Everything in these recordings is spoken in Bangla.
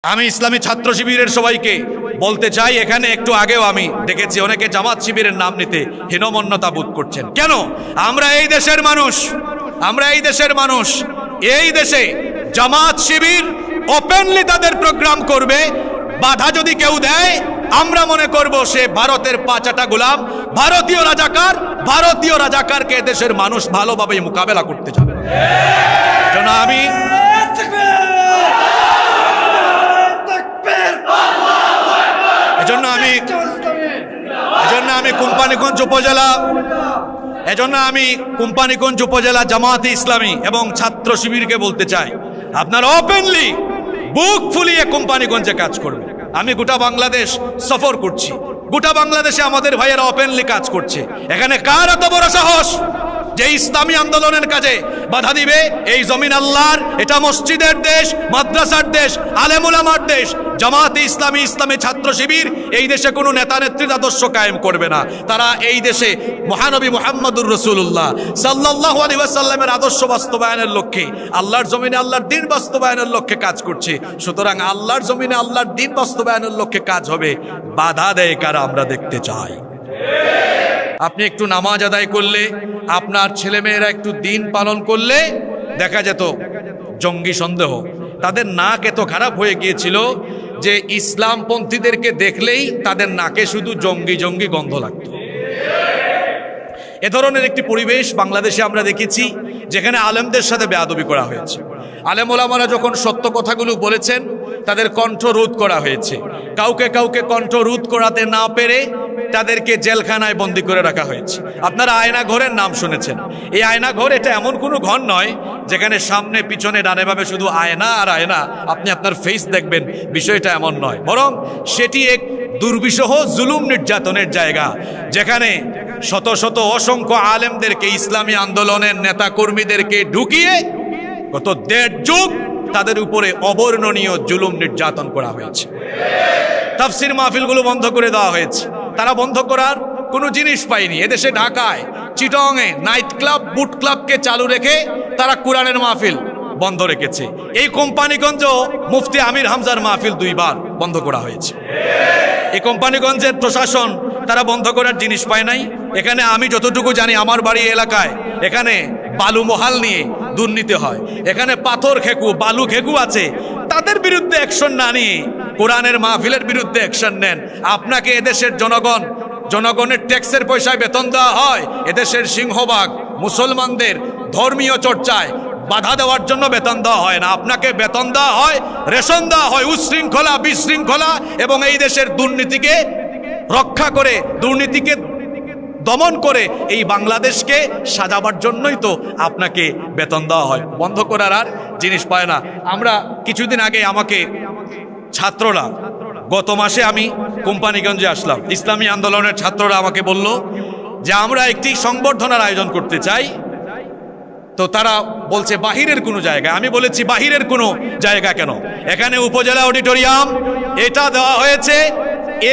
আমি ইসলামী ছাত্র শিবিরের সবাইকে বলতে চাই, এখানে একটু আগেও আমি দেখেছি অনেকে জামাত শিবিরের নাম নিতে হীনমন্যতা বোধ করছেন। কেন? আমরা এই দেশের মানুষ, এই দেশে জামাত শিবির ওপেনলি তাদের প্রোগ্রাম করবে। বাধা যদি কেউ দেয়, আমরা মনে করব সে ভারতের পাঁচাটা গোলাম, ভারতীয় রাজাকারকে দেশের মানুষ ভালোভাবে মোকাবেলা করতে যাবে। এজন্য আমি কোম্পানিগঞ্জ উপজেলা জামাতে ইসলামী এবং ছাত্র শিবিরকে বলতে চাই, আপনারা ওপেনলি বুক ফুলিয়ে কোম্পানিগঞ্জে কাজ করবেন। আমি গোটা বাংলাদেশ সফর করছি, গোটা বাংলাদেশে আমাদের ভাইয়েরা ওপেনলি কাজ করছে। এখানে কার এত বড় সাহস যে ইসলামী আন্দোলনের কাজে বাধা দিবে? এই জমিন আল্লাহর, এটা মসজিদের দেশ, মাদ্রাসার দেশ, আলেম উলামার দেশ। জামাতে ইসলামী, ইসলামী ছাত্র শিবির এই দেশে কোনো নেতা নেত্রীর আদর্শ কায়েম করবে না। তারা এই দেশে মহানবী মুহাম্মদুর রাসূলুল্লাহ সাল্লাল্লাহু আলাইহি ওয়াসাল্লামের আদর্শ বাস্তবায়নের লক্ষ্যে, আল্লাহর জমিনে আল্লাহর দ্বীন বাস্তবায়নের লক্ষ্যে কাজ করছে। সুতরাং আল্লাহর জমিনে আল্লাহর দ্বীন বাস্তবায়নের লক্ষ্যে কাজ হবে। বাধা দেয় কারা আমরা দেখতে চাই। আপনি একটু নামাজ আদায় করলে, আপনার ছেলেমেয়েরা একটু দিন পালন করলে দেখা যেত জঙ্গি সন্দেহ। তাদের নাক এত খারাপ হয়ে গিয়েছিল যে ইসলামপন্থীদেরকে দেখলেই তাদের নাকে শুধু জঙ্গি জঙ্গি গন্ধ লাগত। এ ধরনের একটি পরিবেশ বাংলাদেশে আমরা দেখেছি, যেখানে আলেমদের সাথে বেয়াদবি করা হয়েছে। আলেম ওলামারা যখন সত্য কথাগুলো বলেছেন, তাদের কণ্ঠ রোধ করা হয়েছে। কাউকে কণ্ঠ রোধ করাতে না পেরে তাদেরকে জেলখানায় বন্দী করে রাখা হয়েছে। আপনারা আয়না ঘরের নাম শুনেছেন। এই আয়না ঘর এটা এমন কোনো ঘর নয় যেখানে সামনে পিছনে ডানে বামে শুধু আয়না আর আয়না, আপনি আপনার ফেস দেখবেন, বিষয়টা এমন নয়। বরং সেটি এক দুর্বিষহ জুলুম নির্যাতনের জায়গা, যেখানে শত শত অসংখ্য আলেমদেরকে, ইসলামী আন্দোলনের নেতা কর্মীদেরকে ঢুকিয়ে গত 1.5 যুগ তাদের উপরে অবর্ণনীয় জুলুম নির্যাতন করা হয়েছে। তাফসির মাহফিলগুলো বন্ধ করে দেওয়া হয়েছে। তারা বন্ধ করার কোনো জিনিস পায়নি। এদেশে ঢাকায়, চিটংয়ে নাইট ক্লাব, বুট ক্লাবকে চালু রেখে তারা কোরআনের মাহফিল বন্ধ রেখেছে। এই কোম্পানিগঞ্জ মুফতি আমির হামজার মাহফিল 2 বার বন্ধ করা হয়েছে। এই কোম্পানিগঞ্জের প্রশাসন তারা বন্ধ করার জিনিস পায় নাই। এখানে আমি যতটুকু জানি, আমার বাড়ি এলাকায় এখানে বালু মহাল নিয়ে দুর্নীতি হয়। এখানে পাথর খেকু, বালু খেকু আছে। তাদের বিরুদ্ধে অ্যাকশন না নিয়ে কোরআনের মাহফিলের বিরুদ্ধে অ্যাকশন নেন। আপনাকে এদেশের জনগণের ট্যাক্সের পয়সায় বেতন দেওয়া হয়। এদেশের সিংহভাগ মুসলমানদের ধর্মীয় চর্চায় বাধা দেওয়ার জন্য বেতন দেওয়া হয় না। আপনাকে বেতন দেওয়া হয়, রেশন দেওয়া হয় উচ্ছৃঙ্খলা, বিশৃঙ্খলা এবং এই দেশের দুর্নীতিকে রক্ষা করে, দুর্নীতিকে দমন করে এই বাংলাদেশকে সাজাবার জন্যই তো আপনাকে বেতন দেওয়া হয়। বন্ধ করার আর জিনিস পায় না। আমরা কিছুদিন আগে আমাকে ছাত্ররা, গত মাসে আমি কোম্পানিগঞ্জে আসলাম, ইসলামী আন্দোলনের ছাত্ররা আমাকে বলল যে আমরা একটি সংবর্ধনার আয়োজন করতে চাই। তো তারা বলছে বাহিরের কোনো জায়গা। আমি বলেছি বাহিরের কোনো জায়গা কেন? এখানে উপজেলা অডিটোরিয়াম এটা দেওয়া হয়েছে।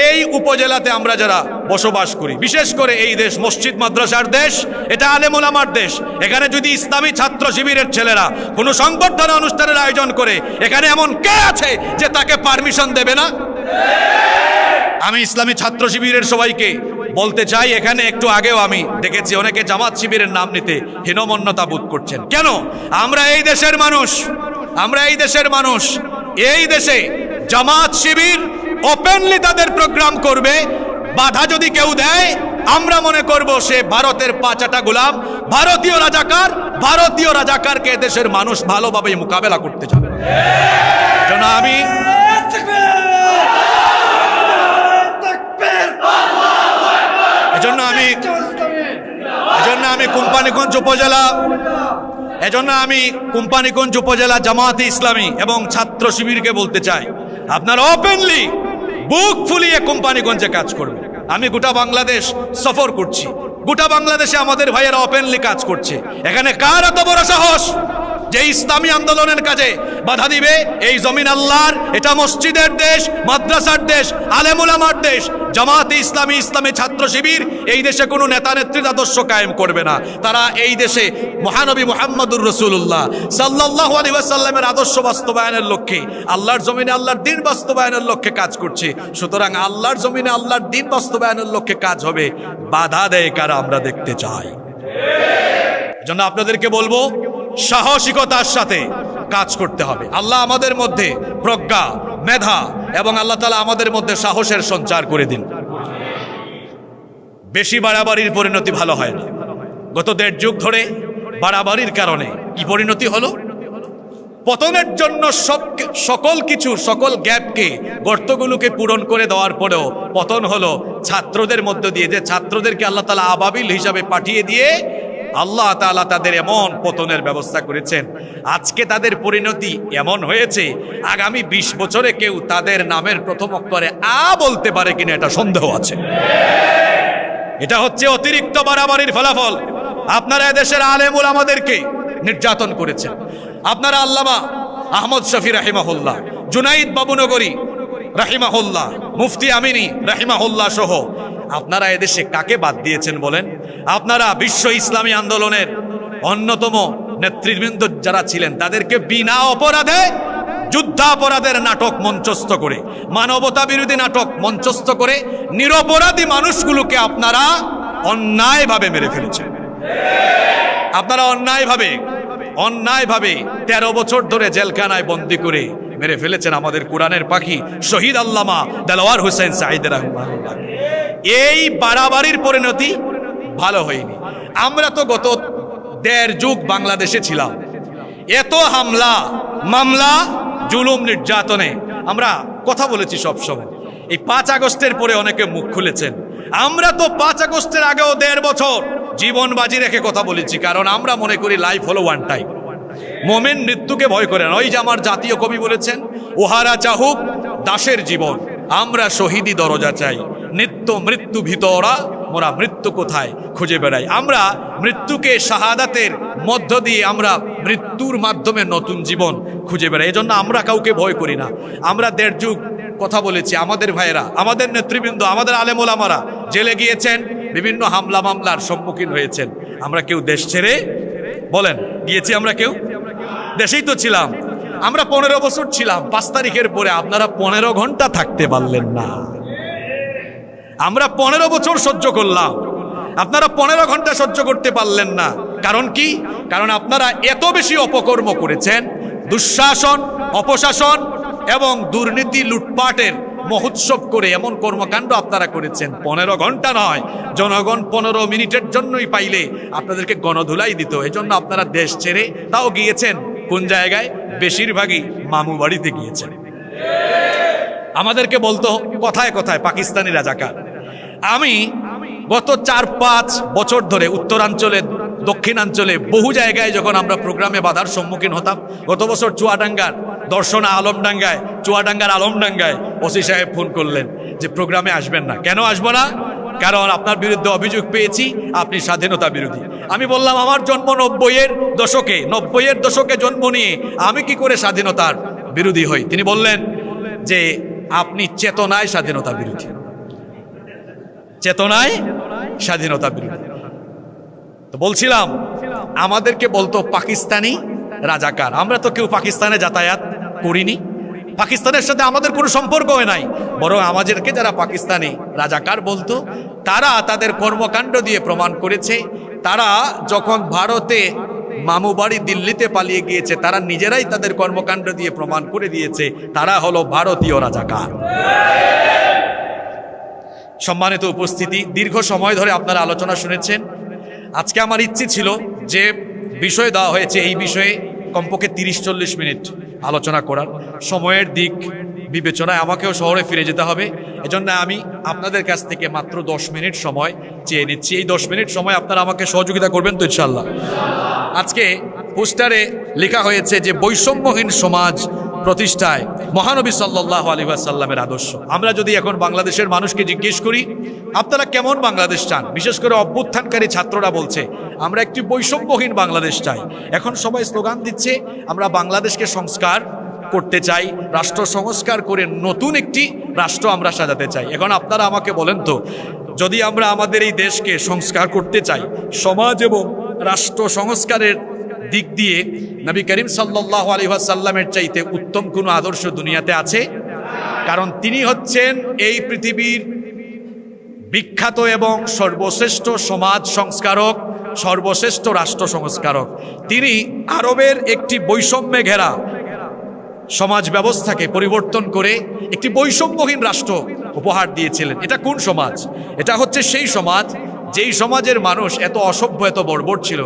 এই উপজেলাতে আমরা যারা বসবাস করি, বিশেষ করে এই দেশ মসজিদ মাদ্রাসার দেশ, এটা আলেম ওলামার দেশ। এখানে যদি ইসলামী ছাত্র শিবিরের ছেলেরা কোনো সংবর্ধনা অনুষ্ঠানের আয়োজন করে, এখানে এমন কে আছে যে তাকে পারমিশন দেবে না? আমি ইসলামী ছাত্র শিবিরের সবাইকে বলতে চাই, এখানে একটু আগেও আমি দেখেছি অনেকে জামাত শিবিরের নাম নিতে হীনমন্যতা বোধ করছেন। কেন? আমরা এই দেশের মানুষ, এই দেশে জামাত শিবির ওপেনলি তাদের প্রোগ্রাম করবে। বাধা যদি কেউ দেয়, আমরা মনে করব সে ভারতের পাঁচাটা গোলাম, ভারতীয় রাজাকারকে দেশের মানুষ ভালোভাবে মোকাবেলা করতে যাবে। এজন্য আমি কোম্পানিগঞ্জ উপজেলা জামাতে ইসলামী এবং ছাত্র শিবিরকে বলতে চাই, আপনারা ওপেনলি বুক ফুলিয়ে কোম্পানিগঞ্জে কাজ করবেন। আমি গোটা বাংলাদেশ সফর করছি, গোটা বাংলাদেশে আমাদের ভাইয়েরা ওপেনলি কাজ করছে। এখানে কার এত বড় সাহস যে ইসলামী আন্দোলনের কাজে বাধা দিবে? এই জমিন আল্লাহর, এটা মসজিদের দেশ, মাদ্রাসার দেশ, আলেম উলামার দেশ। জামাতে ইসলামী, ইসলামী ছাত্র শিবির এই দেশে কোনো নেতা নেত্রীর আদর্শ কায়েম করবে না। তারা এই দেশে মহানবী মুহাম্মদুর রাসূলুল্লাহ সাল্লাল্লাহু আলাইহি ওয়াসাল্লামের আদর্শ বাস্তবায়নের লক্ষ্যে, আল্লাহর জমিনে আল্লাহর দ্বীন বাস্তবায়নের লক্ষ্যে কাজ করছে। সুতরাং আল্লাহর জমিনে আল্লাহর দ্বীন বাস্তবায়নের লক্ষ্যে কাজ হবে, বাধা দেয় কারা আমরা দেখতে চাই। এজন্য আপনাদেরকে বলবো, সাহসিকতার সাথে কাজ করতে হবে। আল্লাহ আমাদের মধ্যে প্রজ্ঞা, মেধা এবং আল্লাহ তাআলা আমাদের মধ্যে সাহসের সঞ্চার করে দিন। বেশি বাড়াবাড়ির পরিণতি ভালো হয় না। গত 1.5 যুগ ধরে বাড়াবাড়ির কারণে কি পরিণতি হলো? পতনের জন্য সকল গ্যাপকে, গর্তগুলোকে পূরণ করে দেওয়ার পরেও পতন হলো ছাত্রদের মধ্য দিয়ে। যে ছাত্রদেরকে আল্লাহ তাআলা আবাবিল হিসাবে পাঠিয়ে দিয়ে আল্লাহ তাআলা তাদের এমন পতনের ব্যবস্থা করেছেন, আজকে তাদের পরিণতি এমন হয়েছে, আগামী 20 বছরে কেউ তাদের নামের প্রথম অক্ষরে আ বলতে পারে কিনা এটা সন্দেহ আছে। এটা হচ্ছে অতিরিক্ত বাড়াবাড়ির ফলাফল। আপনারা এদেশের আলেম উলামাদেরকে নির্যাতন করেছেন। আপনারা আল্লামা আহমদ শফি রাহিমাহুল্লাহ, জুনাইদ বাবুনগরী রাহিমাহুল্লাহ, মুফতি আমিনী রাহিমাহুল্লাহ সহ আপনারা এদেশে কাকে বাদ দিয়েছেন বলেন? আপনারা বিশ্ব ইসলামী আন্দোলনের অন্যতম নেতৃবৃন্দ যারা ছিলেন তাদেরকে বিনা অপরাধে যুদ্ধাপরাধের নাটক মঞ্চস্থ করে, মানবতা বিরোধী নাটক মঞ্চস্থ করে নিরপরাধী মানুষগুলোকে আপনারা অন্যায়ভাবে মেরে ফেলেছেন। আপনারা অন্যায়ভাবে 13 বছর ধরে জেলখানায় বন্দী করে মেরে ফেলেছেন আমাদের কোরআনের পাখি শহীদ আল্লামা দেলোয়ার হোসেন সাঈদ রাহিমাহুল্লাহ। এই বাড়াবাড়ির পরিণতি ভালো হয়নি। আমরা তো গত 1.5 যুগ বাংলাদেশে ছিলাম। এত হামলা, মামলা, জুলুম, নির্যাতনে আমরা কথা বলেছি সবসময়। এই 5 আগস্টের পরে অনেকে মুখ খুলেছেন। আমরা তো 5 আগস্টের আগেও 1.5 বছর জীবন বাজি রেখে কথা বলেছি, কারণ আমরা মনে করি লাইফ হলো ওয়ান টাইম। মোমেন মৃত্যুকে ভয় করে না। ওই যে আমার জাতীয় কবি বলেছেন, ওহারা চাহুক দাসের জীবন, আমরা শহীদি দরজা চাই, নিত্য মৃত্যু ভিতরা মোরা মৃত্যু কোথায় খুঁজে বেড়াই। আমরা মৃত্যুকে শাহাদাতের মধ্য দিয়ে আমরা মৃত্যুর মাধ্যমে নতুন জীবন খুঁজে বেড়াই। এজন্য আমরা কাউকে ভয় করি না। আমরা 1.5 যুগ কথা বলেছি। আমাদের ভাইয়েরা, আমাদের নেতৃবৃন্দ, আমাদের আলেম ওলামারা জেলে গিয়েছেন, বিভিন্ন হামলা মামলার সম্মুখীন হয়েছেন। আমরা কেউ দেশ ছেড়ে বলেন গিয়েছি? আমরা কেউ দেশেই তো ছিলাম। আমরা 15 বছর ছিলাম। 5 তারিখের পরে আপনারা 15 ঘন্টা থাকতে পারলেন না। আমরা 15 বছর সহ্য করলাম, আপনারা 15 ঘন্টা সহ্য করতে পারলেন না। কারণ কি? কারণ আপনারা এত বেশি অপকর্ম করেছেন, দুঃশাসন, অপশাসন এবং দুর্নীতি, লুটপাটের মহোৎসব করে এমন কর্মকাণ্ড আপনারা করেছেন। 15 ঘন্টা নয়, জনগণ 15 মিনিটের জন্যই পাইলে আপনাদেরকে গণধুলাই দিত। এজন্য আপনারা দেশ ছেড়ে তাও গিয়েছেন কোন জায়গায়? বেশিরভাগই মামু বাড়িতে গিয়েছেন। আমাদেরকে বলতো কথায় কথায় পাকিস্তানি রাজাকার। আমি গত 4-5 বছর ধরে উত্তরাঞ্চলে, দক্ষিণাঞ্চলে বহু জায়গায় যখন আমরা প্রোগ্রামে বাধার সম্মুখীন হতাম, গত বছর চুয়াডাঙ্গার দর্শনা আলমডাঙ্গায়, চুয়াডাঙ্গার আলমডাঙ্গায় ওসি সাহেব ফোন করলেন যে প্রোগ্রামে আসবেন না। কেন আসবো না? কারণ আপনার বিরুদ্ধে অভিযোগ পেয়েছি আপনি স্বাধীনতা বিরোধী। আমি বললাম আমার জন্ম 90-এর দশকে জন্ম নিয়ে আমি কি করে স্বাধীনতার বিরোধী হই? তিনি বললেন যে আপনি চেতনায় স্বাধীনতা বিরোধী, চেতনায় স্বাধীনতা বিরোধী। তো বলছিলাম আমাদেরকে বলতো পাকিস্তানি রাজাকার। আমরা তো কেউ পাকিস্তানে যাতায়াত করিনি, পাকিস্তানের সাথে আমাদের কোনো সম্পর্ক নাই। বরং আমাদেরকে যারা পাকিস্তানি রাজাকার বলতো, তারা তাদের কর্মকাণ্ড দিয়ে প্রমাণ করেছে, তারা যখন ভারতে মামু বাড়ি দিল্লিতে পালিয়ে গিয়েছে, তারা নিজেরাই তাদের কর্মকাণ্ড দিয়ে প্রমাণ করে দিয়েছে তারা হলো ভারতীয় রাজাকার। সম্মানিত উপস্থিতি, দীর্ঘ সময় ধরে আপনারা আলোচনা শুনেছেন। আজকে আমার ইচ্ছে ছিল যে বিষয় দেওয়া হয়েছে, এই বিষয়ে কমপক্ষে 30-40 মিনিট আলোচনা করার। সময়ের দিক বিবেচনায় আমাকেও শহরে ফিরে যেতে হবে। এজন্য আমি আপনাদের কাছ থেকে মাত্র 10 মিনিট সময় চেয়ে নিচ্ছি। এই 10 মিনিট সময় আপনারা আমাকে সহযোগিতা করবেন তো ইনশাআল্লাহ? আজকে পোস্টারে লেখা হয়েছে যে বৈষম্যহীন সমাজ প্রতিষ্ঠায় মহানবী সাল্লাল্লাহু আলাইহি ওয়াসাল্লামের আদর্শ। আমরা যদি এখন বাংলাদেশের মানুষকে জিজ্ঞেস করি আপনারা কেমন বাংলাদেশ চান, বিশেষ করে অভ্যুত্থানকারী ছাত্ররা বলছে আমরা একটি বৈষম্যহীন বাংলাদেশ চাই। এখন সবাই স্লোগান দিচ্ছে আমরা বাংলাদেশকে সংস্কার করতে চাই, রাষ্ট্র সংস্কার করে নতুন একটি রাষ্ট্র আমরা সাজাতে চাই। এখন আপনারা আমাকে বলেন তো, যদি আমরা আমাদের এই দেশকে সংস্কার করতে চাই, সমাজ এবং রাষ্ট্র সংস্কারের দিক দিয়ে নবী করিম সাল্লাল্লাহু আলাইহি ওয়াসাল্লামের চাইতে উত্তম কোনো আদর্শ দুনিয়াতে আছে? কারণ তিনি হচ্ছেন এই পৃথিবীর বিখ্যাত এবং সর্বশ্রেষ্ঠ সমাজ সংস্কারক, সর্বশ্রেষ্ঠ রাষ্ট্র সংস্কারক। তিনি আরবের একটি বৈষম্যে ঘেরা সমাজ ব্যবস্থাকে পরিবর্তন করে একটি বৈষম্যহীন রাষ্ট্র উপহার দিয়েছিলেন। এটা কোন সমাজ? এটা হচ্ছে সেই সমাজ যেই সমাজের মানুষ এত অসভ্য, এত বর্বর ছিল,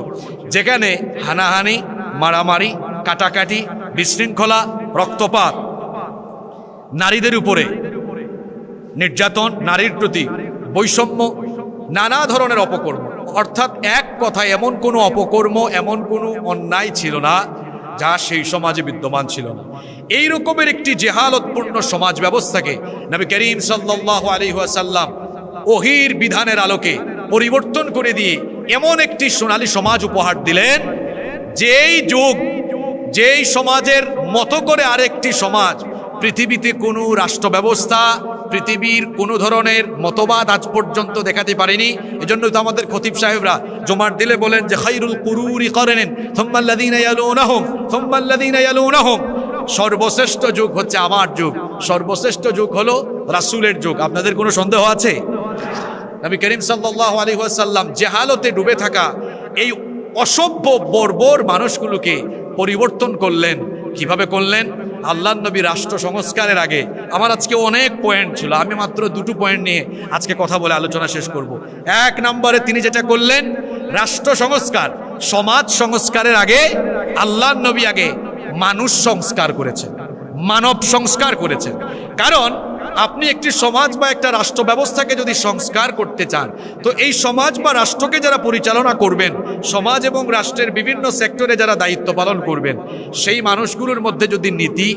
যেখানে হানাহানি, মারামারি, কাটাকাটি, বিশৃঙ্খলা, রক্তপাত, নারীদের উপরে নির্যাতন, নারীর প্রতি বৈষম্য, নানা ধরনের অপকর্ম, অর্থাৎ এক কথায় এমন কোনো অপকর্ম, এমন কোনো অন্যায় ছিল না যা সেই সমাজে বিদ্যমান ছিল না। এই রকমের একটি জেহালতপূর্ণ সমাজ ব্যবস্থাকে নবী করিম সাল্লাল্লাহু আলাইহি ওয়াসাল্লাম ওহীর বিধানের আলোকে পরিবর্তন করে দিয়ে এমন একটি সোনালী সমাজ উপহার দিলেন, যেই যুগ, যেই সমাজের মতো করে আরেকটি সমাজ পৃথিবীতে কোনো রাষ্ট্র ব্যবস্থা, পৃথিবীর কোনো ধরনের মতবাদ আজ পর্যন্ত দেখাতে পারেনি। এজন্য তো আমাদের খতিব সাহেবরা জুমার দিলে বলেন যে খায়রুল কুরুরি কারনেন সুম্মা আল্লাযীনা ইয়ালুনাহুম সুম্মা আল্লাযীনা ইয়ালুনাহুম, সর্বশ্রেষ্ঠ যুগ হচ্ছে আমার যুগ, সর্বশ্রেষ্ঠ যুগ হলো রাসূলের যুগ। আপনাদের কোনো সন্দেহ আছে? নবী করিম সাল্লাল্লাহু আলাইহি ওয়াসাল্লাম জেহালতে ডুবে থাকা এই অসভ্য বর্বর মানুষগুলোকে পরিবর্তন করলেন। কিভাবে করলেন? আল্লাহর নবী রাষ্ট্র সংস্কারের আগে, আমার আজকে অনেক পয়েন্ট ছিল, আমি মাত্র দুটো পয়েন্ট নিয়ে আজকে কথা বলে আলোচনা শেষ করব। এক নম্বরে তিনি যেটা করলেন, রাষ্ট্র সংস্কার, সমাজ সংস্কারের আগে আল্লাহর নবী আগে মানুষ সংস্কার করেছেন, মানব সংস্কার করেছেন। কারণ আপনি একটি সমাজ বা একটা রাষ্ট্র ব্যবস্থাকে যদি সংস্কার করতে চান, তো এই সমাজ বা রাষ্ট্রকে যারা পরিচালনা করবেন, সমাজ এবং রাষ্ট্রের বিভিন্ন সেক্টরে যারা দায়িত্ব পালন করবেন, সেই মানুষগুলোর মধ্যে যদি নীতি,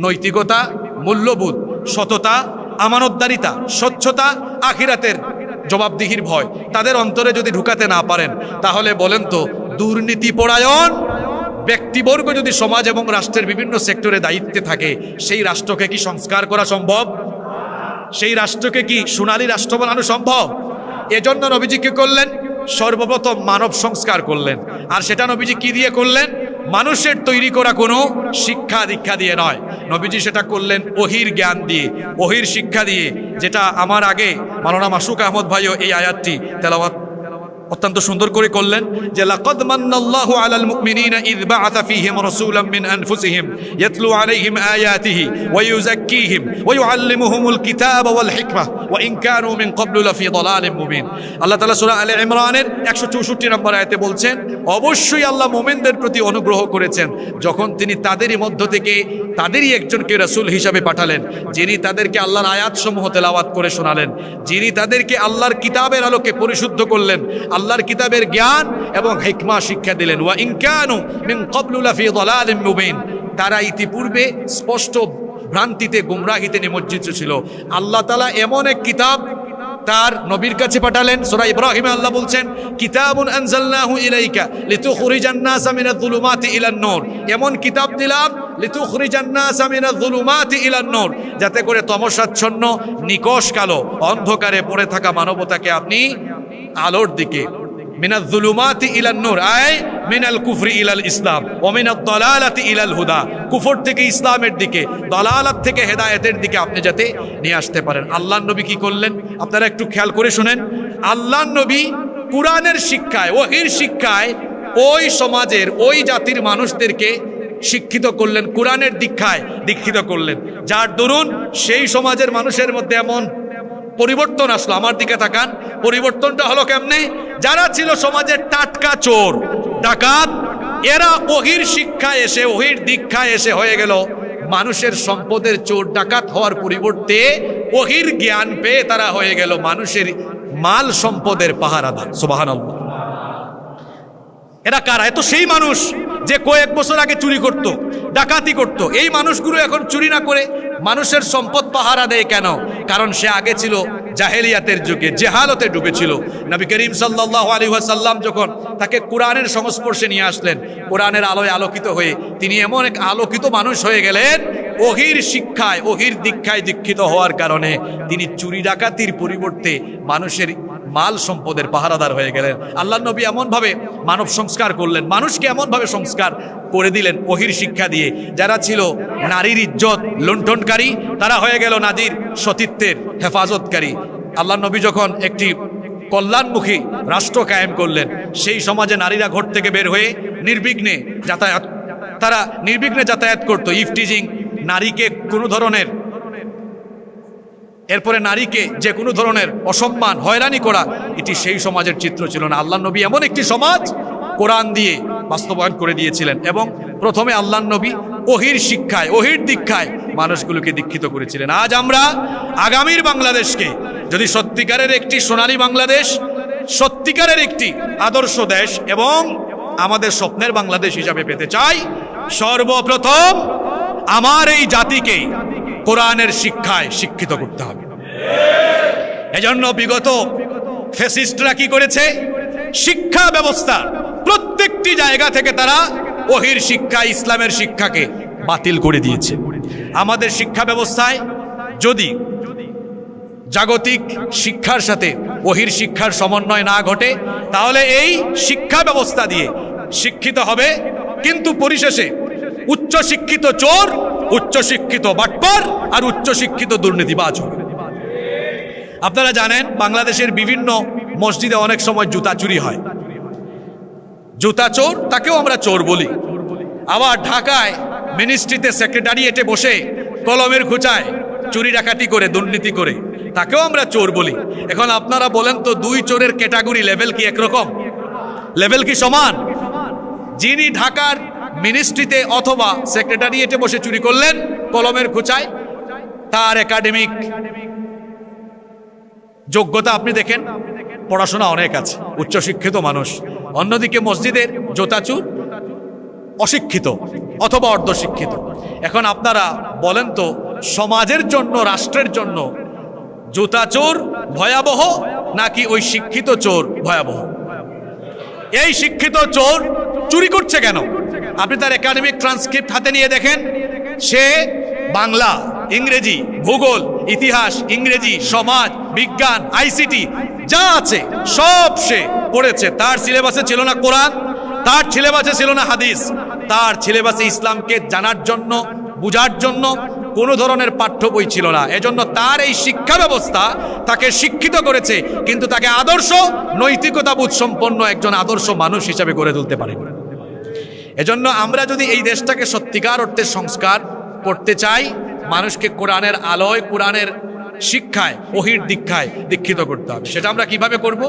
নৈতিকতা, মূল্যবোধ, সততা, আমানতদারিতা, স্বচ্ছতা, আখিরাতের জবাবদিহির ভয় তাদের অন্তরে যদি ঢুকাতে না পারেন, তাহলে বলেন তো, দুর্নীতি পরায়ণ ব্যক্তিবর্গ যদি সমাজ এবং রাষ্ট্রের বিভিন্ন সেক্টরে দায়িত্বে থাকে, সেই রাষ্ট্রকে কি সংস্কার করা সম্ভব? সেই রাষ্ট্রকে কি সোনালী রাষ্ট্র বানানো সম্ভব? এজন্য নবীজি কি করলেন? সর্বপ্রথম মানব সংস্কার করলেন। আর সেটা নবীজি কি দিয়ে করলেন? মানুষের তৈরি করা কোনো শিক্ষা দীক্ষা দিয়ে নয়, নবীজি সেটা করলেন ওহীর জ্ঞান দিয়ে, ওহীর শিক্ষা দিয়ে। যেটা আমার আগে মাওলানা মাসুক আহমদ ভাইও এই আয়াতটি তেলাওয়াত অত্যন্ত সুন্দর করে করলেন, যে লাকাদ মান্নাল্লাহু আলাল মুমিনিনা ইয বাআসা ফীহিম রাসূলাম মিন আনফুসিহিম ইয়াতলু আলাইহিম আয়াতিহি ওয়া ইউযাক্কিহিম ওয়া ইউআল্লিমুহুমুল কিতাবা ওয়াল হিকমা ওয়া ইন কানু মিন ক্বাবলু লাফী দালালিম মুবিন। আল্লাহ তাআলা সূরা আলে ইমরানের 164 নম্বর আয়াতে বলছেন, অবশ্যই আল্লাহ মুমিনদের প্রতি অনুগ্রহ করেছেন যখন তিনি তাদেরই মধ্য থেকে তাদেরই একজনকে রাসূল হিসাবে পাঠালেন, যিনি তাদেরকে আল্লাহর আয়াতসমূহ তেলাওয়াত করে শোনালেন, যিনি তাদেরকে আল্লাহর কিতাবের আলোকে পরিশুদ্ধ করলেন, আল্লাহর কিতাবের জ্ঞান এবং হিকমা শিক্ষা দিলেন। ওয়া ইন কানু মিন ক্বাবলু লাফী দালালিম মুবিন, তারা ইতিপূর্বে স্পষ্ট ভ্রান্তিতে, গুমরাহিতে নিমজ্জিত ছিল। আল্লাহ তাআলা এমন এক কিতাব তার নবীর কাছে পাঠালেন। সূরা ইব্রাহিমে আল্লাহ বলছেন, কিতাবুন আনজালনাহু ইলাইকা লিতুখরিজান নাসা মিনাজ যুলুমাতি ইলান নূর, এমন কিতাব দিলাম লিতুখরিজান নাসা মিনাজ যুলুমাতি ইলান নূর, যাতে করে তমসাচ্ছন্ন, নিকষ কালো, অন্ধকারে পড়ে থাকা মানবতাকে আপনি আলোর দিকে, মিনাজ যুলুমাতি ইলান নূর আয় মিনাল কুফরি ইলাল ইসলাম ওয়া মিনাদ দালালাতি ইলাল হুদা, কুফর থেকে ইসলামের দিকে, দালালাত থেকে হেদায়েতের দিকে আপনি যাতে নিয়ে আসতে পারেন। আল্লাহর নবী কি করলেন? আপনারা একটু খেয়াল করে শুনেন। আল্লাহর নবী কুরআনের শিক্ষায়, ওহীর শিক্ষায় ওই সমাজের, ওই জাতির মানুষদেরকে শিক্ষিত করলেন, কুরআনের দীক্ষায় দীক্ষিত করলেন, যার দরুন সেই সমাজের মানুষের মধ্যে এমন পরিবর্তন আসলো। আমার দিকে তাকান, পরিবর্তনটা হলো কেমনে? যারা ছিল সমাজের টাটকা চোর, ডাকাত, এরা ওহীর শিক্ষায় এসে, ওহীর দীক্ষায় এসে হয়ে গেল মানুষের সম্পদের চোর ডাকাত হওয়ার পরিবর্তে ওহীর জ্ঞান পেয়ে তারা হয়ে গেল মানুষের মাল সম্পদের পাহারাদার। সুবহানাল্লাহ। এরা কারা? এত সেই মানুষ যে কয়েক বছর আগে চুরি করত, ডাকাতি করত। এই মানুষগুলো এখন চুরি না করে মানুষের সম্পদ পাহারা দেয় কেন? কারণ সে আগে ছিল জাহেলিয়াতের যুগে জেহালতে ডুবেছিল। নবী করিম সাল্লাল্লাহু আলাইহি ওয়াসাল্লাম যখন তাকে কোরআনের সংস্পর্শে নিয়ে আসলেন, কোরআনের আলোয় আলোকিত হয়ে তিনি এমন এক আলোকিত মানুষ হয়ে গেলেন, ওহির শিক্ষায় ওহির দীক্ষায় দীক্ষিত হওয়ার কারণে তিনি চুরি ডাকাতির পরিবর্তে মানুষের মাল সম্পদের পাহারাদার হয়ে গেলেন। আল্লাহ নবী এমনভাবে মানব সংস্কার করলেন, মানুষকে এমনভাবে সংস্কার করে দিলেন ওহির শিক্ষা দিয়ে। যারা ছিল নারীর ইজ্জত লুণ্ঠনকারী, তারা হয়ে গেল নারীর সতীত্বের হেফাজতকারী। আল্লাহ নবী যখন একটি কল্যাণমুখী রাষ্ট্র কায়েম করলেন, সেই সমাজে নারীরা ঘর থেকে বের হয়ে নির্বিঘ্নে যাতায়াত, তারা নির্বিঘ্নে যাতায়াত করতো। ইফটিজিং, নারীকে কোনো ধরনের, এরপরে নারীকে যে কোনো ধরনের অসম্মান হয়রানি করা, এটি সেই সমাজের চিত্র ছিল না। আল্লাহ নবী এমন একটি সমাজ কোরআন দিয়ে বাস্তবায়ন করে দিয়েছিলেন এবং প্রথমে আল্লাহ নবী ওহির শিক্ষায় ওহির দীক্ষায় মানুষগুলোকে দীক্ষিত করেছিলেন। আজ আমরা আগামীর বাংলাদেশকে যদি সত্যিকারের একটি সোনালী বাংলাদেশ, সত্যিকারের একটি আদর্শ দেশ এবং আমাদের স্বপ্নের বাংলাদেশ হিসাবে পেতে চাই, সর্বপ্রথম আমার এই জাতিকে কোরআনের শিক্ষায় শিক্ষিত করতে হবে। এজন্য বিগত ফ্যাসিস্টরা কি করেছে, শিক্ষা ব্যবস্থা প্রত্যেকটি জায়গা থেকে তারা ওহির শিক্ষা, ইসলামের শিক্ষাকে বাতিল করে দিয়েছে। আমাদের শিক্ষা ব্যবস্থায় যদি জাগতিক শিক্ষার সাথে ওহির শিক্ষার সমন্বয় না ঘটে, তাহলে এই শিক্ষা ব্যবস্থা দিয়ে শিক্ষিত হবে, কিন্তু পরিশেষে উচ্চ শিক্ষিত চোর, উচ্চ শিক্ষিত বাটপার আর উচ্চ শিক্ষিত দুর্নীতিবাজ হবে। আপনারা জানেন বাংলাদেশের বিভিন্ন মসজিদে অনেক সময় জুতা চুরি হয়। জুতা চোর, তাকেও আমরা চোর বলি। আবার ঢাকায় মিনিস্ট্রিতে সেক্রেটারিয়েটে বসে কলমের খোঁচায় চুরি ডাকাতি করে, দুর্নীতি করে, তাকেও আমরা চোর বলি। এখন আপনারা বলেন তো, দুই চোরের ক্যাটাগরি লেভেল কি একরকম? লেভেল কি সমান? যিনি ঢাকার মিনিস্ট্রিতে অথবা সেক্রেটারিয়েটে বসে চুরি করলেন কলমের খোঁচায়, তার একাডেমিক যোগ্যতা আপনি দেখেন, পড়াশোনা অনেক আছে, উচ্চশিক্ষিত মানুষ। অন্যদিকে মসজিদের জোতাচুর অশিক্ষিত অথবা অর্ধশিক্ষিত। এখন আপনারা বলেন তো, সমাজের জন্য, রাষ্ট্রের জন্য জুতাচোর ভয়াবহ নাকি ওই শিক্ষিত চোর ভয়াবহ? এই শিক্ষিত চোর চুরি করছে কেন? আপনি তার একাডেমিক ট্রান্সক্রিপ্ট হাতে নিয়ে দেখেন, সে বাংলা, ইংরেজি, ভূগোল, ইতিহাস, ইংরেজি, সমাজ, বিজ্ঞান, আইসিটি যা আছে সব সে পড়েছে। তার সিলেবাসে ছিল না কোরআন, তার সিলেবাসে ছিল না হাদিস, তার সিলেবাসে ইসলামকে জানার জন্য, বুঝার জন্য কোনো ধরনের পাঠ্য বই ছিল না। এজন্য তার এই শিক্ষা ব্যবস্থা তাকে শিক্ষিত করেছে, কিন্তু তাকে আদর্শ, নৈতিকতাবোধ সম্পন্ন একজন আদর্শ মানুষ হিসাবে গড়ে তুলতে পারেনি। এজন্য আমরা যদি এই দেশটাকে সত্যিকার অর্থে সংস্কার করতে চাই, মানুষকে কোরআনের আলোয়, কোরআনের শিক্ষায়, ওহির দীক্ষায় দীক্ষিত করতে হবে। সেটা আমরা কিভাবে করব?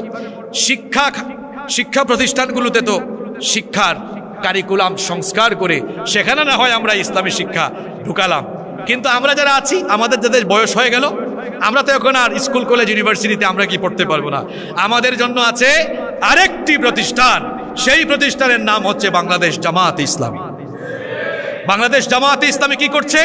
শিক্ষা প্রতিষ্ঠানগুলোতে তো শিক্ষার কারিকুলাম সংস্কার করে সেখানে না হয় আমরা ইসলামী শিক্ষা ঢুকালাম, কিন্তু আমরা যারা আছি, আমাদের যাদের বয়স হয়ে গেল, আমরা তো এখন আর স্কুল, কলেজ, ইউনিভার্সিটিতে আমরা কি পড়তে পারবো না। আমাদের জন্য আছে আরেকটি প্রতিষ্ঠান, সেই প্রতিষ্ঠানের নাম হচ্ছে বাংলাদেশ জামায়াতে ইসলামী। বাংলাদেশ জামায়াতে ইসলামী কি করছে?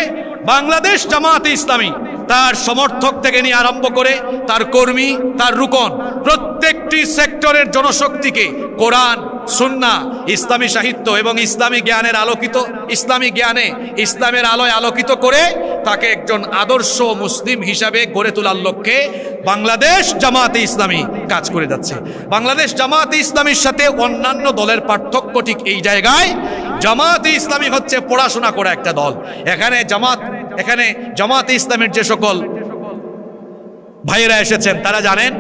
বাংলাদেশ জামায়াতে ইসলামী তার সমর্থক থেকে নিয়ে আরম্ভ করে তার কর্মী, তার রুকন, প্রত্যেকটি সেক্টরের জনশক্তিকে কোরআন, সুন্নাহ, ইসলামী সাহিত্য এবং ইসলামী জ্ঞানের আলোকিত, ইসলামী জ্ঞানে ইসলামের আলোয় আলোকিত করে তাকে একজন আদর্শ মুসলিম হিসাবে গড়ে তোলার লক্ষ্যে বাংলাদেশ জামায়াতে ইসলামী কাজ করে যাচ্ছে। বাংলাদেশ জামায়াতে ইসলামীর সাথে অন্যান্য দলের পার্থক্য ঠিক এই জায়গায়, জামায়াতে ইসলামী হচ্ছে পড়াশোনা করা একটা দল। এখানে জামায়াতে ইসলামের যে সকল ভাইয়েরা এসেছেন তারা জানেন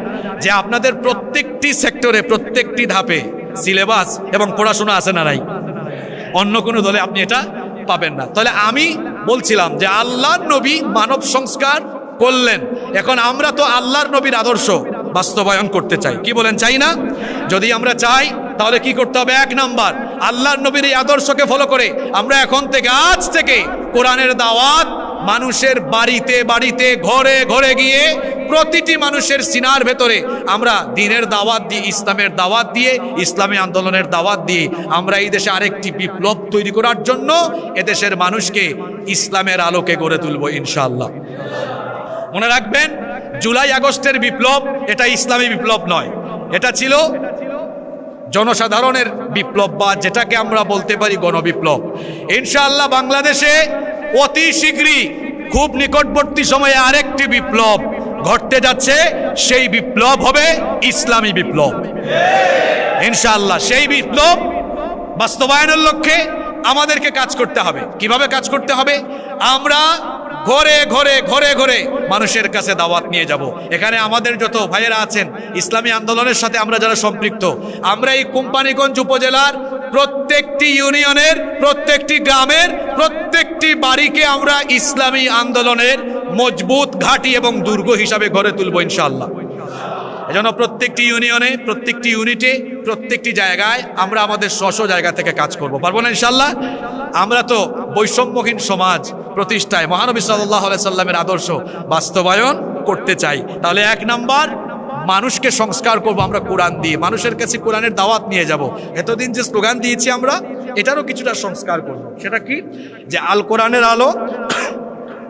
যে আপনাদের প্রত্যেকটি সেক্টরে, প্রত্যেকটি ধাপে সিলেবাস এবং পড়াশোনা আছে না নাই? অন্য কোনো দলে আপনি এটা পাবেন না। তাহলে আমি বলছিলাম যে আল্লাহর নবী মানব সংস্কার করলেন, এখন আমরা তো আল্লাহর নবীর আদর্শ বাস্তবায়ন করতে চাই। কি বলেন, চাই না? যদি আমরা চাই তাহলে কি করতে হবে? 1 নাম্বার, আল্লাহর নবীর এই আদর্শকে ফলো করে আমরা এখন থেকে, আজ থেকে কোরআনের দাওয়াত মানুষের বাড়িতে বাড়িতে, ঘরে ঘরে গিয়ে প্রতিটি মানুষের সিনার ভেতরে আমরা দ্বীনের দাওয়াত দিয়ে, ইসলামের দাওয়াত দিয়ে, ইসলামী আন্দোলনের দাওয়াত দিয়ে আমরা এই দেশে আরেকটি বিপ্লব তৈরি করার জন্য এদেশের মানুষকে ইসলামের আলোকে গড়ে তুলব ইনশাআল্লাহ। মনে রাখবেন, জুলাই আগস্টের বিপ্লব এটা ইসলামী বিপ্লব নয়, এটা ছিল জনসাধারণের বিপ্লব, বা যেটাকে আমরা বলতে পারি গণবিপ্লব। ইনশাআল্লাহ বাংলাদেশে অতি শীঘ্রই খুব নিকটবর্তী সময়ে আরেকটি বিপ্লব ঘটতে যাচ্ছে, সেই বিপ্লব হবে ইসলামী বিপ্লব। ইনশাআল্লাহ সেই বিপ্লব বাস্তবায়নের লক্ষ্যে আমাদেরকে কাজ করতে হবে। কিভাবে কাজ করতে হবে? আমরা ঘরে ঘরে ঘরে ঘরে মানুষের কাছে দাওয়াত নিয়ে যাব। এখানে আমাদের যত ভাইয়েরা আছেন ইসলামী আন্দোলনের সাথে আমরা যারা সম্পৃক্ত, আমরা এই কোম্পানিগঞ্জ উপজেলার প্রত্যেকটি ইউনিয়নের, প্রত্যেকটি গ্রামের, প্রত্যেকটি বাড়িকে আমরা ইসলামী আন্দোলনের মজবুত ঘাঁটি এবং দুর্গ হিসাবে গড়ে তুলব ইনশাআল্লাহ। এজন্য প্রত্যেকটি ইউনিয়নে, প্রত্যেকটি ইউনিটে, প্রত্যেকটি জায়গায় আমরা আমাদের স্ব জায়গা থেকে কাজ করব। পারবো না ইনশাআল্লাহ? আমরা তো বৈষম্যহীন সমাজ প্রতিষ্ঠায় মহানবী সাল্লাল্লাহু আলাইহি সাল্লামের আদর্শ বাস্তবায়ন করতে চাই। তাহলে 1 নাম্বার, মানুষকে সংস্কার করব আমরা কোরআন দিয়ে, মানুষের কাছে কোরআনের দাওয়াত নিয়ে যাব। এতদিন যে স্লোগান দিয়েছি আমরা, এটারও কিছুটা সংস্কার করব। সেটা কি? যে আল কোরআনের আলো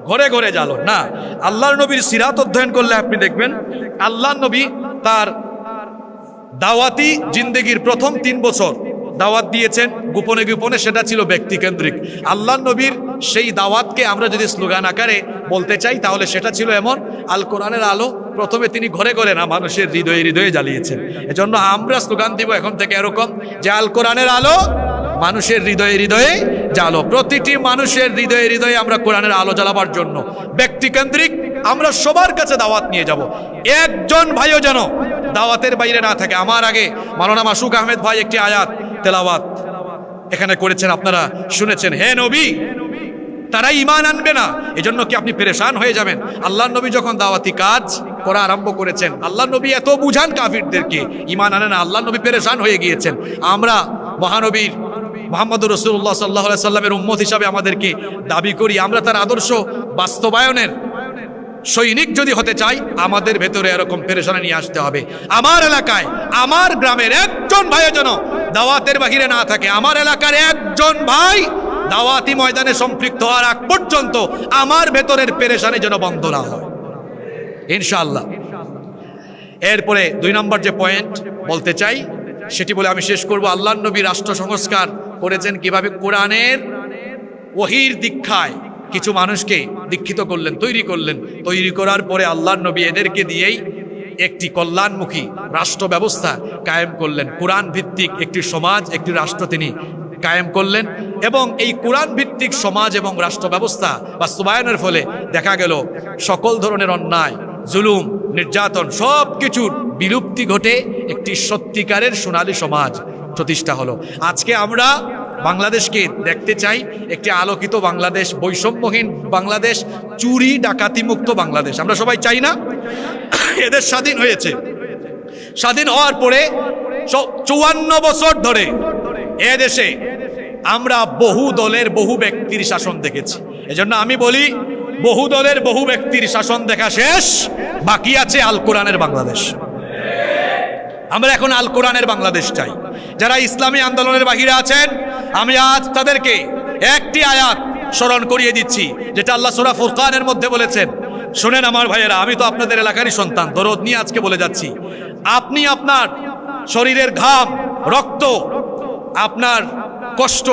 ঘরে ঘরে জ্বালো না। আল্লাহর নবীর সিরাত অধ্যয়ন করলে আপনি দেখবেন আল্লাহর নবী তার দাওয়াতি জিন্দেগির প্রথম 3 বছর দাওয়াত দিয়েছেন গোপনে গোপনে, সেটা ছিল ব্যক্তিকেন্দ্রিক। আল্লাহর নবীর সেই দাওয়াতকে আমরা যদি স্লোগান আকারে বলতে চাই, তাহলে সেটা ছিল এমন, আল কোরআনের আলো প্রথমে তিনি ঘরে ঘরে না, মানুষের হৃদয়ে হৃদয়ে জ্বালিয়েছেন। এজন্য আমরা স্লোগান দিব এখন থেকে এরকম, যে আল কোরআনের আলো মানুষের হৃদয়ে হৃদয়ে জ্বালো। প্রতিটি মানুষের হৃদয়ে হৃদয়ে আমরা কোরআনের আলো জ্বালাবার জন্য ব্যক্তিকেন্দ্রিক আমরা সবার কাছে দাওয়াত নিয়ে যাব। একজন ভাইও যেন দাওয়াতের বাইরে না থাকে। আমার আগে মাওলানা মাসুক আহমেদ ভাই একটি আয়াত তেলাওয়াত এখানে করেছেন, আপনারা শুনেছেন। হে নবী, তারা ঈমান আনবে না, এজন্য কি আপনি পেরেশান হয়ে যাবেন? আল্লাহর নবী যখন দাওয়াতি কাজ করা আরম্ভ করেছেন, আল্লাহর নবী এত বুঝান কাফিরদেরকে, ঈমান আনে না, আল্লাহর নবী পেরেশান হয়ে গিয়েছেন। আমরা মহানবীর মুহাম্মদুর রাসূলুল্লাহ সাল্লাল্লাহু আলাইহি সাল্লামের উম্মত হিসাবে আমাদেরকে দাবি করি, আমরা তার আদর্শ বাস্তবায়নের সৈনিক যদি হতে চাই, আমাদের ভেতরে এরকম পেরেশানি নিয়ে আসতে হবে। আমার এলাকায়, আমার গ্রামের একজন ভাই যেন দাওয়াতের বাহিরে না থাকে। আমার এলাকার একজন ভাই দাওয়াতি ময়দানে সম্পৃক্ত হওয়ার আগ পর্যন্ত আমার ভেতরের পেরেশানি যেন বন্ধ না হয় ইনশাআল্লাহ। এরপরে 2 নম্বর যে পয়েন্ট বলতে চাই, সেটি বলে আমি শেষ করব। আল্লাহর নবী রাষ্ট্র সংস্কার করেছেন কিভাবে? কোরআনের ওহীর দীক্ষায় কিছু মানুষকে দীক্ষিত করলেন, তৈরি করলেন। তৈরি করার পরে আল্লাহর নবী এদেরকে দিয়েই একটি কল্যাণমুখী রাষ্ট্র ব্যবস্থা কায়েম করলেন। কোরআন ভিত্তিক একটি সমাজ, একটি রাষ্ট্র তিনি কায়েম করলেন। এবং এই কোরআন ভিত্তিক সমাজ এবং রাষ্ট্র ব্যবস্থা বাস্তবায়নের ফলে দেখা গেল সকল ধরনের অন্যায়, জুলুম, নির্যাতন সব কিছুর বিলুপ্তি ঘটে একটি সত্যিকারের সোনালী সমাজ প্রতিষ্ঠা হলো। আজকে আমরা বাংলাদেশকে দেখতে চাই একটি আলোকিত বাংলাদেশ, বৈষম্যহীন বাংলাদেশ, চুরি ডাকাতি মুক্ত বাংলাদেশ। আমরা সবাই চাই না? এদের স্বাধীন হয়েছে, স্বাধীন হওয়ার পরে 54 বছর ধরে এদেশে আমরা বহু দলের বহু ব্যক্তির শাসন দেখেছি। এজন্য আমি বলি, বহু দলের বহু ব্যক্তির শাসন দেখা শেষ, বাকি আছে আল কোরআনের বাংলাদেশ। আমরা এখন আল কোরআনের বাংলাদেশ চাই। যারা ইসলামী আন্দোলনের বাহিরে আছেন, আমি আজ তাদেরকে একটি আয়াত স্মরণ করিয়ে দিচ্ছি, যেটা আল্লাহ সূরা ফুরকানের মধ্যে বলেছেন। শুনেন আমার ভাইয়েরা, আমি তো আপনাদের এলাকারই সন্তান, দরদ নিয়ে আজকে বলে যাচ্ছি। আপনি আপনার শরীরের ঘাম, রক্ত, আপনার কষ্ট,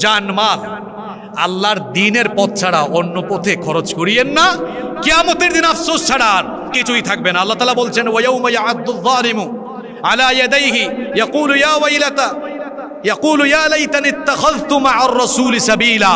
জানমাল আল্লাহর দ্বীনের পথ ছাড়া অন্য পথে খরচ করিয়েন না। কিয়ামতের দিন আফসোস ছাড়া আর কিছুই থাকবে না। আল্লাহ তাআলা বলছেন, ওয়ায়াউমা ইয়া'আদ্দুয যালিমু আলা ইয়াদাইহি ইয়াকুলু ইয়া ওয়াইলাতা ইয়াকুলু ইয়া লাইতানি ইত্তাখাযতু মা'আর রাসূলি সাবিলা।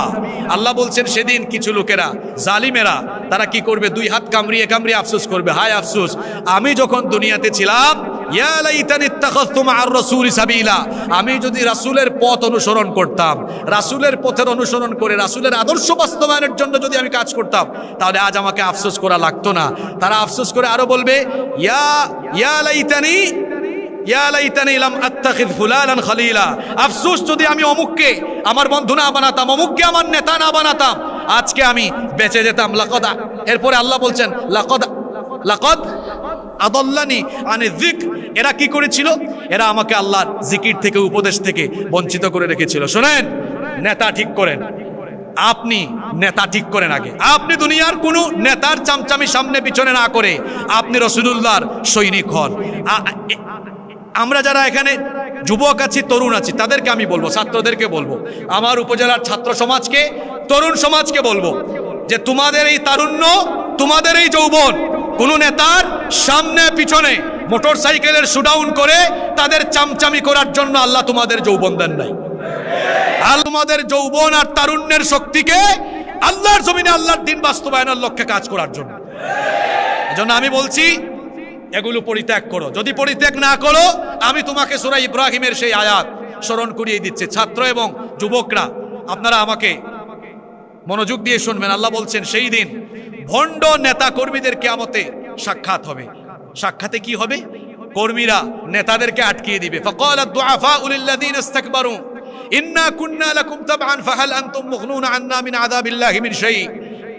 আল্লাহ বলছেন, সেদিন কিছু লোকেরা, জালিমেরা, তারা কি করবে? 2 হাত কামড়িয়ে কামড়িয়ে আফসোস করবে, হায় আফসোস, আমি যখন দুনিয়াতে ছিলাম, ইয়া লাইতানি ইত্তাখাযতু মা'আর রাসূলি সাবিলা, আমি যদি রাসূলের পথ অনুসরণ করতাম, রাসূলের পথের অনুসরণ করে রাসূলের আদর্শ বাস্তবায়নের জন্য যদি আমি কাজ করতাম, তাহলে আজ আমাকে আফসোস করা লাগতো না। তারা আফসোস করে আরো বলবে, ইয়া লাইতানি লাম আত্তাখিয ফুলানান খলিলা, আফসোস যদি আমি অমুককে আমার বন্ধু না বানাতাম, অমুককে আমার নেতা না বানাতাম, আজকে আমি বেঁচে যেতাম। লাকাদ, এরপরে আল্লাহ বলছেন, লাকাদ আদাল্লানি আনি যিকর। এরা কি করেছিল? এরা আমাকে আল্লাহর জিকির থেকে, উপদেশ থেকে বঞ্চিত করে রেখেছিল। শোনেন, নেতা ঠিক করেন, আপনি নেতা ঠিক করেন আগে। আপনি দুনিয়ার কোনো নেতার চামচামি সামনে পিছনে না করে আপনি রাসূলুল্লাহর সৈনিক হন। আমরা যারা এখানে যুবক আছি, তরুণ আছি, তাদেরকে আমি বলবো, ছাত্রদেরকে বলবো, আমার উপজেলার ছাত্র সমাজকে, তরুণ সমাজকে বলবো যে তোমাদের এই তারুণ্য, তোমাদের এই যৌবন কোনো নেতার সামনে পিছনে মোটর সাইকেলের শুডাউন করে তাদের চামচামি করার জন্য আল্লাহ তোমাদের যৌবন দেন নাই। আর তোমাদের যৌবন আর তারুণ্যের শক্তিকে আল্লাহর জমিনে আল্লাহর দিন বাস্তবায়নের লক্ষ্যে কাজ করার জন্য। এজন্য আমি বলছি এগুলো পরিত্যাগ করো। যদি পরিত্যাগ না করো, আমি তোমাকে সূরা ইব্রাহিমের সেই আয়াত স্মরণ করিয়ে দিচ্ছে। ছাত্র এবং যুবকরা আপনারা আমাকে মনোযোগ দিয়ে শুনবেন। আল্লাহ বলছেন সেই দিন ভণ্ড নেতা কর্মীদের কিয়ামতে সাক্ষাৎ হবে। সাক্ষাতে কি হবে? কর্মীরা নেতাদেরকে আটকিয়ে দিবে। ফাকালাত দুআফাউ লিল্লাযিনা ইসতাকবারু ইন্না কুন্না লাকুম তাবআন ফাহাল আনতুম মুগনুনা আন্না মিন আযাবিল্লাহি মিন শাই।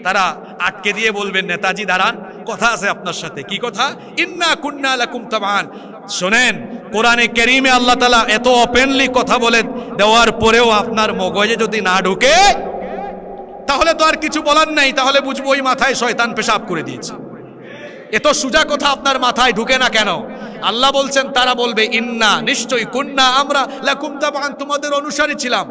তারা আটকে দিয়ে বলবেন, নেতাজি দাঁড়ান, কথা আছে আপনার সাথে। কি কথা? ইন্না কুন্না লাকুম তাবআন। শুনেন, কোরআনে কারীমে আল্লাহ তাআলা এত ওপেনলি কথা বলে দেওয়ার পরেও আপনার মগজে যদি না ঢোকে তাহলে তো আর কিছু বলার নাই। তাহলে বুঝবো ওই মাথায় শয়তান পেশাব করে দিয়েছে। এত সোজা কথা আপনার মাথায় ঢুকে না কেন? আল্লাহ বলছেন, তারা বলবে ইন্না, নিশ্চয়ই, কুন্না, আমরা, লাকুম তাবআন, তোমাদের অনুসারী ছিলাম,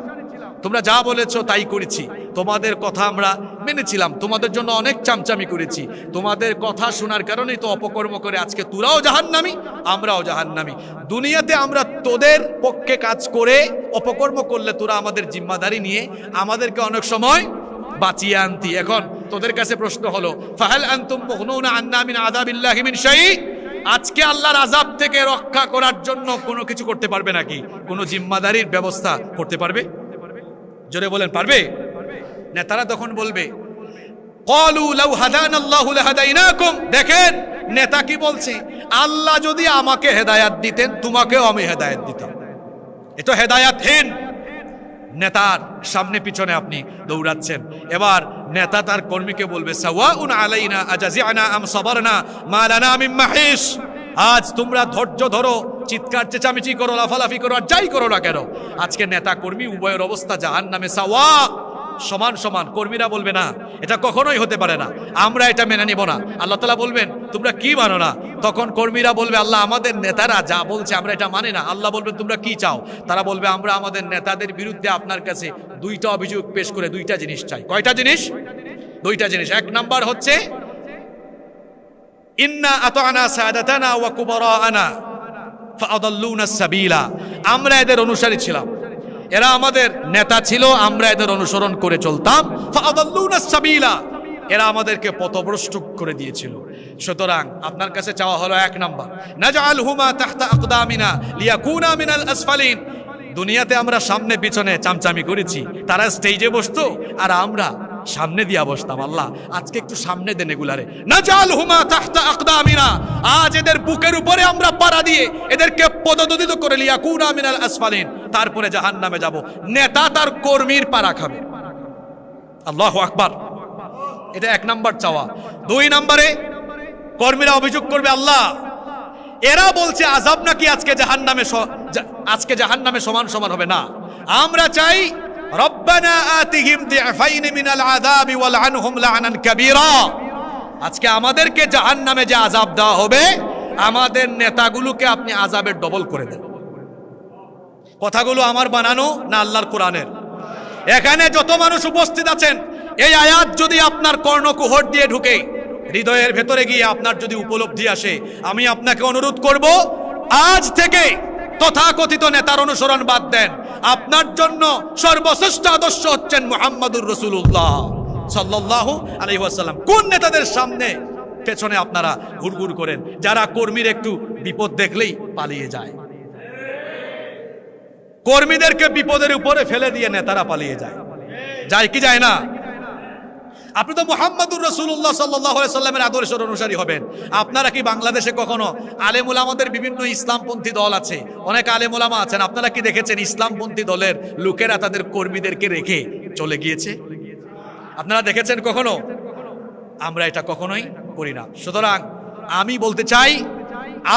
তোমরা যা বলেছো তাই করেছি, তোমাদের কথা আমরা মেনেছিলাম, তোমাদের জন্য অনেক চামচামি করেছি, তোমাদের কথা শোনার কারণেই তো অপকর্ম করে আজকে তোরাও জাহান্নামী, আমরাও জাহান্নামী। দুনিয়াতে আমরা তোদের পক্ষে কাজ করে অপকর্ম করলে তোরা আমাদের জিম্মাদারি নিয়ে আমাদেরকে অনেক সময় বাঁচিয়ে আনতি। এখন তোদের কাছে প্রশ্ন হলো, ফাহাল আনতুম মুগনুনা আন্না মিন আযাবিল্লাহি মিন শাই। আজকে আল্লাহর আযাব থেকে রক্ষা করার জন্য কোনো কিছু করতে পারবে নাকি? কোনো জিম্মাদারির ব্যবস্থা করতে পারবে? জোরে বলেন, পারবে? নেতারা তখন বলবে, ক্বালু লাউ হাদানাল্লাহু লাহাদাইনাকুম। দেখেন নেতা কি বলছে, আল্লাহ যদি আমাকে হেদায়েত দিতেন তোমাকেও আমি হেদায়েত দিতাম। এটা হেদায়েতহীন। নেতার সামনে পিছনে আপনি দৌড়াচ্ছেন। এবার নেতা তার কর্মীকে বলবে, সাওয়াউন আলাইনা আজাজিআনা আম সাবারনা মা লানা মিন মাহিস। আজ তোমরা ধৈর্য ধরো, চিৎকার চেঁচামেচি করো, লাফালাফি করো, আর যাই করো না কেন, আজকে নেতা কর্মী উভয়ের অবস্থা জাহান্নামে সাওয়া, সমান সমান। কর্মীরা বলবে, না, এটা কখনোই হতে পারে না, আমরা এটা মেনে নিব না। আল্লাহ তাআলা বলবেন, তোমরা কি মানো না? তখন কর্মীরা বলবে, আল্লাহ, আমাদের নেতারা যা বলছে আমরা এটা মানি না। আল্লাহ বলবেন, তোমরা কি চাও? তারা বলবে, আমরা আমাদের নেতাদের বিরুদ্ধে আপনার কাছে দুইটা অভিযোগ পেশ করে দুইটা জিনিস চাই। কয়টা জিনিস? দুইটা জিনিস। এক নাম্বার হচ্ছে, ইন্না আতানা সাদাতানা ওয়া কুবারানা ফাআদাল্লুনা সাবিলা। আমরা এদের অনুসারী ছিলাম, এরা আমাদের নেতা ছিল, আমরা এদের অনুসরণ করে চলতাম। ফাআদাল্লুনা সাবিলা, এরা আমাদেরকে পথভ্রষ্ট করে দিয়েছিল। সুতরাং আপনার কাছে চাওয়া হলো এক নাম্বার, নাজআলহুমা তাহতা আকদামিনা লিয়াকুনা মিনাল আসফালিন। দুনিয়াতে আমরা সামনে পিছনে চামচামি করেছি, তারা স্টেজে বসতো আর আমরা সামনে দিয়া বসতাম। আল্লাহ আজকে একটু সামনে দেন এগুলারে। নাজআলহুমা তাহতা আকদামিনা, আজ এদের বুকের উপরে আমরা পাড়া দিয়ে এদেরকে পদদলিত করে লিয়াকুনা মিনাল আসফালিন, তারপরে জাহান্নামে যাব। নেতা তার কর্মীর পাড়া খাবে। আল্লাহু আকবার। এটা এক নাম্বার চাওয়া। দুই নম্বরে কর্মীরা অভিযোগ করবে, আল্লাহ, এরা বলছে আযাব নাকি আজকে জাহান্নামে সমান সমান হবে না। আমরা চাই রব্বানা আতিহিম দিআফাইন মিনাল আযাবি ওয়ালআনহুম লা'নান কাবীরা। আজকে আমাদেরকে জাহান্নামে যে আযাব দেওয়া হবে, আমাদের নেতাগুলোকে আপনি আযাবের ডবল করে দেন। কথাগুলো আমার বানানো না আল্লাহর কোরআনের? এখানে যত মানুষ উপস্থিত আছেন, এই আয়াত যদি আপনার কর্ণকুহর দিয়ে ঢুকে হৃদয়ের ভেতরে গিয়ে আপনার যদি উপলব্ধি আসে, আমি আপনাকে অনুরোধ করব, আজ থেকে তথাকথিত নেতার অনুসরণ বাদ দেন। আপনার জন্য সর্বশ্রেষ্ঠ আদর্শ হচ্ছেন মুহাম্মাদুর রাসূলুল্লাহ সাল্লাল্লাহু আলাইহি ওয়াসাল্লাম। কোন নেতাদের সামনে পেছনে আপনারা ঘুরঘুর করেন? যারা কর্মীর একটু বিপদ দেখলেই পালিয়ে যায়। কর্মীদেরকে বিপদের উপরে ফেলে দিয়ে নেতারা পালিয়ে যায়। যায় কি যায় না? আপনি তো মুহাম্মাদুর রাসূলুল্লাহ সাল্লাল্লাহু আলাইহি সাল্লামের আদর্শের অনুসারী হবেন। আপনারা কি বাংলাদেশে কখনো আলেম ওলামাদের বিভিন্ন ইসলামপন্থী দল আছে, অনেক আলেম ওলামা আছেন, আপনারা কি দেখেছেন ইসলামপন্থী দলের লোকেরা তাদের কর্মীদেরকে রেখে চলে গিয়েছে? আপনারা দেখেছেন কখনো? আমরা এটা কখনোই করি না। সুতরাং আমি বলতে চাই,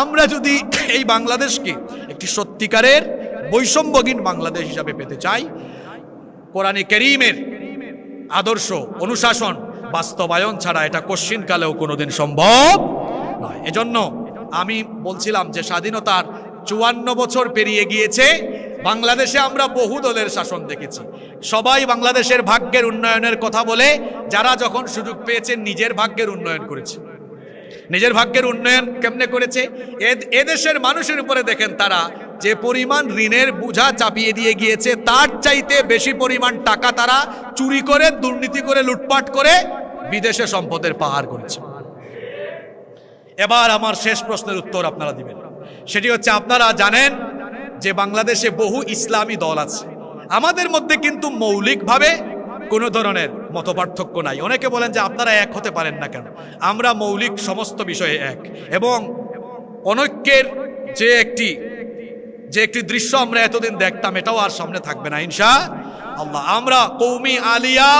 আমরা যদি এই বাংলাদেশকে একটি সত্যিকারের বৈষম্যহীন বাংলাদেশ হিসাবে পেতে চাই, কোরআনে কারীমের আদর্শ অনুশাসন বাস্তবায়ন ছাড়া এটা কশ্চিনকালেও কোনোদিন সম্ভব নয়। এজন্য আমি বলছিলাম যে স্বাধীনতার 54 বছর পেরিয়ে গিয়েছে, বাংলাদেশে আমরা বহু দলের শাসন দেখেছি। সবাই বাংলাদেশের ভাগ্যের উন্নয়নের কথা বলে, যারা যখন সুযোগ পেয়েছেন নিজের ভাগ্যের উন্নয়ন করেছে। নিজের ভাগ্যের উন্নয়ন কেমনে করেছে? এদেশের মানুষের উপরে দেখেন তারা যে পরিমাণ ঋণের বোঝা চাপিয়ে দিয়ে গিয়েছে, তার চাইতে বেশি পরিমাণ টাকা তারা চুরি করে, দুর্নীতি করে, লুটপাট করে বিদেশে সম্পদের পাহাড় করেছে। এবার আমার শেষ প্রশ্নের উত্তর আপনারা দিবেন। সেটি হচ্ছে, আপনারা জানেন যে বাংলাদেশে বহু ইসলামী দল আছে। আমাদের মধ্যে কিন্তু মৌলিকভাবে কোনো ধরনের মতপার্থক্য নাই। অনেকে বলেন যে আপনারা এক হতে পারেন না কেন? আমরা মৌলিক সমস্ত বিষয়ে এক, এবং অনৈক্যের যে একটি দৃশ্য আমরা এতদিন দেখতাম, এটাও আর সামনে থাকবে না ইনশাআল্লাহ। আমরা কওমি, আলিয়া,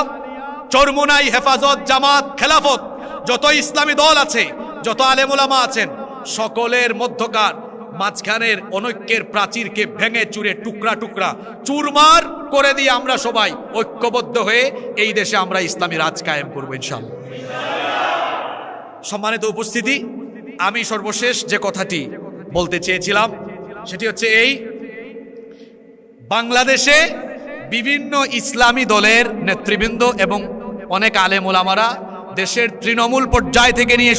চরমোনাই, হেফাজত, জামাত, খেলাফত, যত ইসলামী দল আছে, যত আলেম ওলামা আছেন, সকলের মধ্যকার মাঝখানের অনৈক্যের প্রাচীরকে ভেঙে চুরে টুকরা টুকরা চুরমার করে দিয়ে আমরা সবাই ঐক্যবদ্ধ হয়ে এই দেশে আমরা ইসলামী রাজ কায়েম করবো ইনশাআল্লাহ। সম্মানিত উপস্থিতি, আমি সর্বশেষ যে কথাটি বলতে চেয়েছিলাম সেটি হচ্ছে এই, বাংলাদেশে বিভিন্ন ইসলামী দলের নেতৃবৃন্দ এবং অনেক আলেম ওলামারা দেশের তৃণমূল পর্যায় থেকে নিয়ে